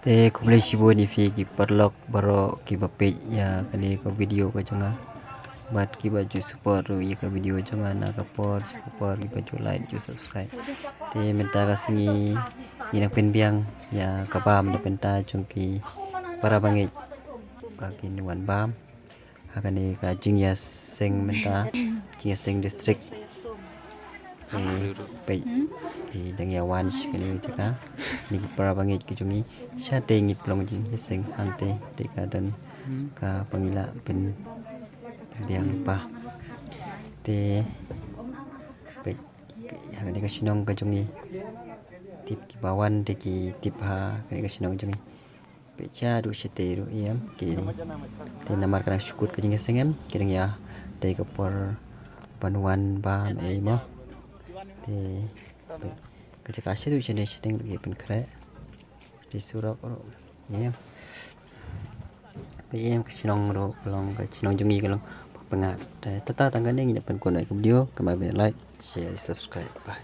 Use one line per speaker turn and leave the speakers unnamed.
Te kumle shibo ni fi ki parlok baro ki bapej ya kani ko video ko changa bat ki baju support ru ye ka video changa na ka por ki baju like ju subscribe te menta ka singi ni na pen biang ya ka bam na penta chung ki para bangi ba ki nuan bam hakani ka jingya seng menta jingya seng district pe ki dang ya wan kani chaka ni para bangi ki chungi sha te ngi plong jing seng hang te ka dan ka pangila pen biang pa te pe hakani ka sinong ka chungi tip ki bawan te ki tip ha kani ka sinong chungi pe cha du shete ru yam ki te namar kana syukut ka jing sengem ki dang ya te ka por panwan ba me mo te ka chaka se du chene seteng ru pen khre di surak ro yam pe yam ka sinong ro long ka sinong jungi ka long pengat tata tangga ni pen ko na video ka ma like share subscribe bye.